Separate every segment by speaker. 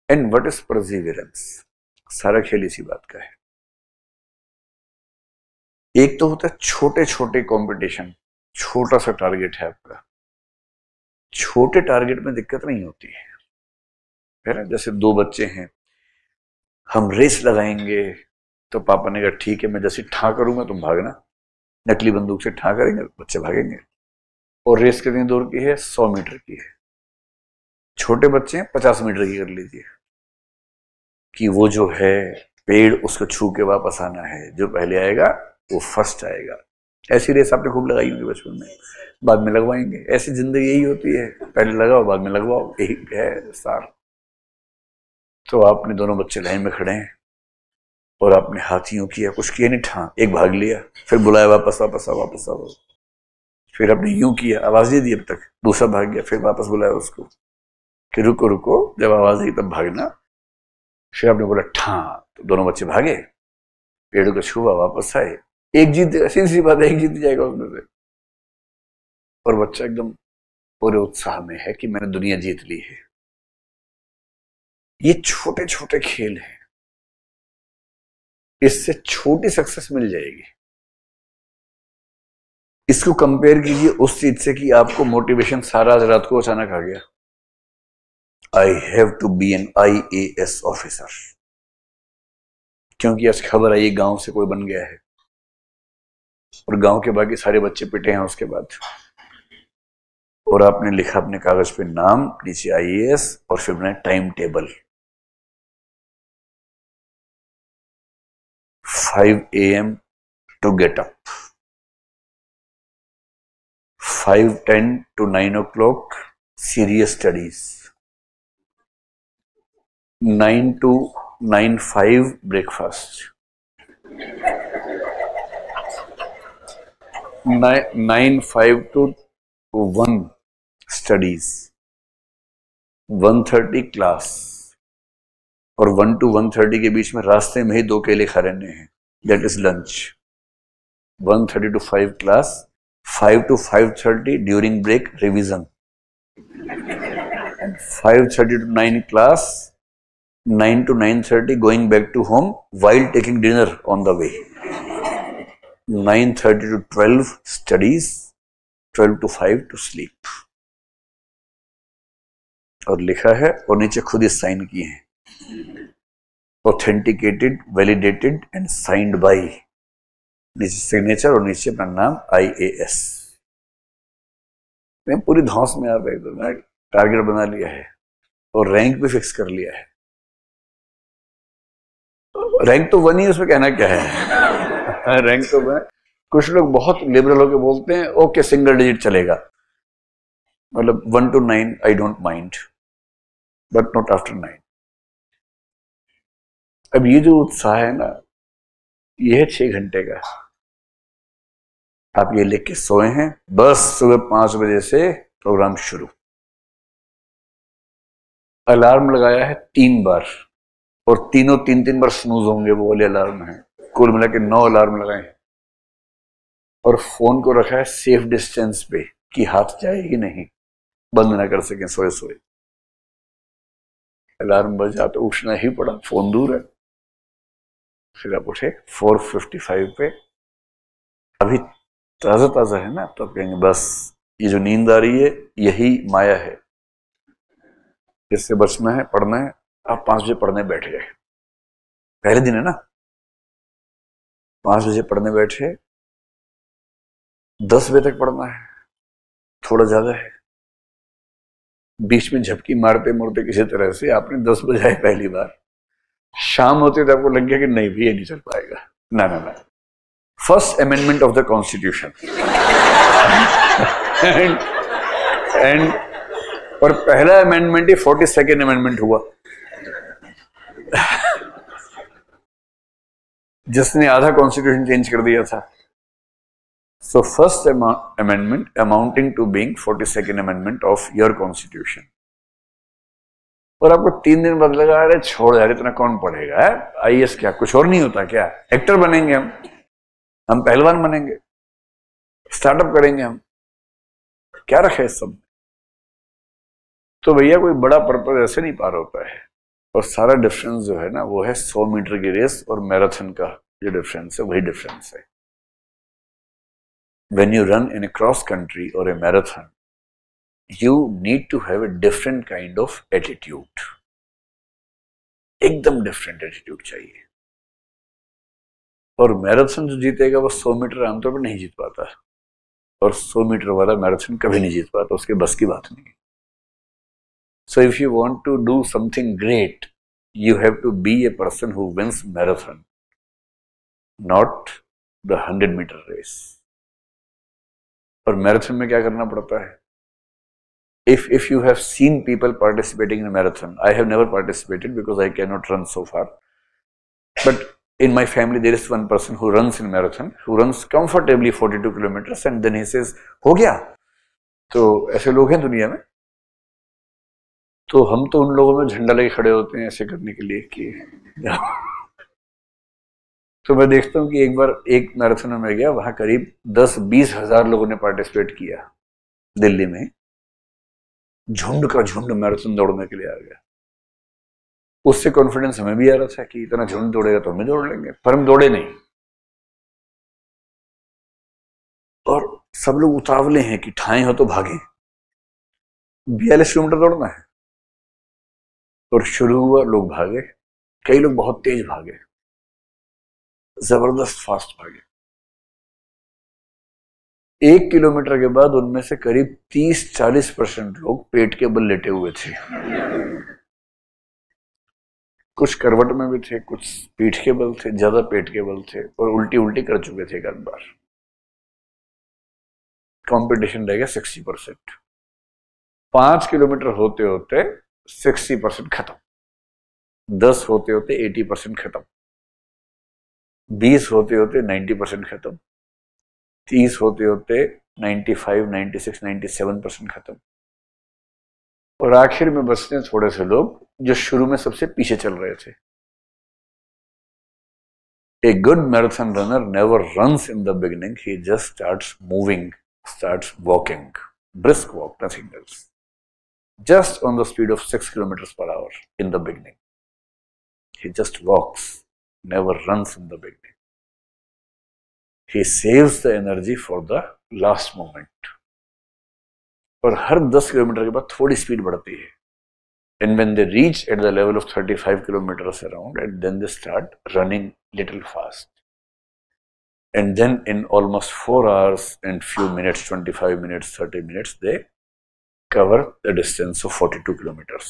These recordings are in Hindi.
Speaker 1: And what is Perseverance? सारा खेल इसी बात का है। एक तो होता है छोटे छोटे कंपटीशन, छोटा सा टारगेट है आपका, छोटे टारगेट में दिक्कत नहीं होती है ना। जैसे दो बच्चे हैं, हम रेस लगाएंगे, तो पापा ने कहा ठीक है, मैं जैसे ठा करूंगा तुम भागना, नकली बंदूक से ठा करेंगे, बच्चे भागेंगे। और रेस कितनी दूर की है? 100 मीटर की है। छोटे बच्चे हैं, 50 मीटर की कर लीजिए, कि वो जो है पेड़ उसको छू के वापस आना है, जो पहले आएगा वो फर्स्ट आएगा। ऐसी रेस आपने खूब लगाई होंगी बचपन में, बाद में लगवाएंगे। ऐसी जिंदगी यही होती है, पहले लगाओ बाद में लगवाओ, यही है सार। तो आपने दोनों बच्चे लाइन में खड़े हैं और आपने हाथ यूं किया, कुछ किया नहीं, ठा, एक भाग लिया, फिर बुलाया वापस वापस आओ वापस आओ। फिर आपने यूं किया, आवाज नहीं दी अब तक, दूसरा भाग गया, फिर वापस बुलाया उसको कि रुको रुको, जब आवाज आई तब भागना। फिर आपने बोला ठा, तो दोनों बच्चे भागे, पेड़ को छुआ, वापस आए, एक जीत, ऐसी सी बात है, एक जीत जाएगा उसमें से। और बच्चा एकदम पूरे उत्साह में है कि मैंने दुनिया जीत ली है। ये छोटे छोटे खेल हैं, इससे छोटी सक्सेस मिल जाएगी। इसको कंपेयर कीजिए उस चीज से कि आपको मोटिवेशन सारा रात को अचानक आ गया, I have to be an IAS officer, क्योंकि आज खबर आई गांव से कोई बन गया है और गांव के बाकी सारे बच्चे पिटे हैं उसके बाद। और आपने लिखा अपने कागज पे नाम, नीचे IAS, और फिर बनाया time table, 5 AM to get up, 5:10 to 9 o'clock serious studies, 9 to 9:05 breakfast, 9:05 to 1 studies, 1:30 class, और 1 to 1:30 के बीच में रास्ते में ही 2 केले खा रहने हैं, that is lunch. 1:30 to 5 class, 5 to 5:30 during break revision, 5:30 to 9 class, 9 to 9:30 going back to home while taking dinner on the way, 9:30 to 12 studies, 12 to 5 to sleep। और लिखा है, और नीचे खुद ही साइन किए हैं, authenticated, validated and signed by, नीचे सिग्नेचर और नीचे अपना नाम IAS। मैं पूरी धौंस में आ गए, तो मैं टारगेट बना लिया है और रैंक भी फिक्स कर लिया है। रैंक तो 1 ही, उसमें कहना क्या है रैंक तो 1। कुछ लोग बहुत लिबरल होकर बोलते हैं ओके सिंगल डिजिट चलेगा, मतलब 1 to 9 I don't mind, but not after 9। अब ये जो उत्साह है ना, ये है 6 घंटे का। आप ये लिख के सोए हैं, बस सुबह 5 बजे से प्रोग्राम शुरू। अलार्म लगाया है 3 बार, और तीनों 3-3 बार स्नूज होंगे, वो वाले अलार्म है। कुल मिला के 9 अलार्म लगाए हैं, और फोन को रखा है सेफ डिस्टेंस पे कि हाथ जाएगी नहीं, बंद ना कर सकें सोए सोए। अलार्म बजा तो उठना ही पड़ा, फोन दूर है। फिर आप उठे 4:55 पे, अभी ताजा ताजा है ना, तो आप कहेंगे बस ये जो नींद आ रही है यही माया है, इससे बचना है, पढ़ना है। आप 5 बजे पढ़ने बैठ गए, पहले दिन है ना, 5 बजे पढ़ने बैठे, 10 बजे तक पढ़ना है, थोड़ा ज्यादा है। बीच में झपकी मारते मुड़ते किसी तरह से आपने 10 बजाए पहली बार, शाम होते तो आपको लग गया कि नहीं भी ये नहीं चल पाएगा। ना ना ना, first amendment of the constitution and और पहला अमेंडमेंट ही 42nd अमेंडमेंट हुआ, जिसने आधा कॉन्स्टिट्यूशन चेंज कर दिया था। So first amendment amounting to being 42nd amendment of your constitution. और आपको 3 दिन बाद लगा, अरे छोड़ यार इतना कौन पढ़ेगा, IAS क्या कुछ और नहीं होता क्या, एक्टर बनेंगे हम पहलवान बनेंगे, स्टार्टअप करेंगे हम, क्या रखे इस सब। तो भैया कोई बड़ा पर्पज ऐसे नहीं पार होता है। और सारा डिफरेंस जो है ना वो है 100 मीटर की रेस और मैराथन का जो डिफरेंस है वही डिफरेंस है। When you run in a cross country or a marathon, you need to have a different kind of attitude. एकदम डिफरेंट एटीट्यूड चाहिए। और मैराथन जो जीतेगा वो 100 मीटर आमतौर पर नहीं जीत पाता, और 100 मीटर वाला मैराथन कभी नहीं जीत पाता, उसके बस की बात नहीं। So if you want to do something great, you have to be a person who wins marathon, not the 100-meter race. और मैराथन में क्या करना पड़ता है? If you have seen people participating in a marathon, I have never participated because I cannot run so far. But in my family, there is one person who runs in marathon, who runs comfortably 42 kilometers, and then he says, "हो गया." तो ऐसे लोग हैं दुनिया में। तो हम तो उन लोगों में झंडा लेके खड़े होते हैं ऐसे करने के लिए कि तो मैं देखता हूँ कि एक बार एक मैराथन में गया, वहां करीब 10-20 हजार लोगों ने पार्टिसिपेट किया दिल्ली में। झुंड का झुंड मैराथन दौड़ने के लिए आ गया। उससे कॉन्फिडेंस हमें भी आ रहा था कि इतना झुंड दौड़ेगा तो हम भी दौड़ लेंगे, पर हम दौड़े नहीं। और सब लोग उतावले हैं कि ठाएं हो तो भागे। 42 किलोमीटर दौड़ना है। और शुरू हुआ, लोग भागे, कई लोग बहुत तेज भागे, जबरदस्त फास्ट भागे। 1 किलोमीटर के बाद उनमें से करीब 30-40% लोग पेट के बल लेटे हुए थे। कुछ करवट में भी थे, कुछ पीठ के बल थे, ज्यादा पेट के बल थे, और उल्टी उल्टी कर चुके थे एक बार। कंपटीशन रह गया 60%। 5 किलोमीटर होते होते 60% खत्म, 10 होते होते 80% खत्म, 20 होते होते 90% खत्म, 30 होते होते 95, 96, 97% खत्म, और आखिर में बचते थोड़े से लोग जो शुरू में सबसे पीछे चल रहे थे। A good marathon runner never runs in the beginning, he just starts moving, starts walking, brisk walk, nothing else. Just on the speed of 6 kilometers per hour in the beginning. He just walks, never runs in the beginning. He saves the energy for the last moment. और हर 10 किलोमीटर के बाद थोड़ी स्पीड बढ़ती है। And when they reach at the level of 35 kilometers around, and then they start running little fast. And then in almost 4 hours and few minutes, 25 minutes, 30 minutes, they cover the distance of 42 kilometers.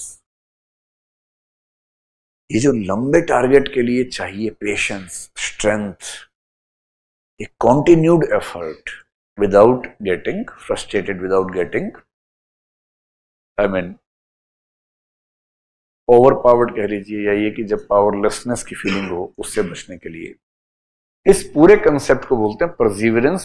Speaker 1: ये जो लंबे टारगेट के लिए चाहिए patience, strength, a continued effort without getting frustrated, without getting, over powered कह लीजिए, या ये कि जब पावरलेसनेस की फीलिंग हो, उससे बचने के लिए इस पूरे कंसेप्ट को बोलते हैं परसिवरेंस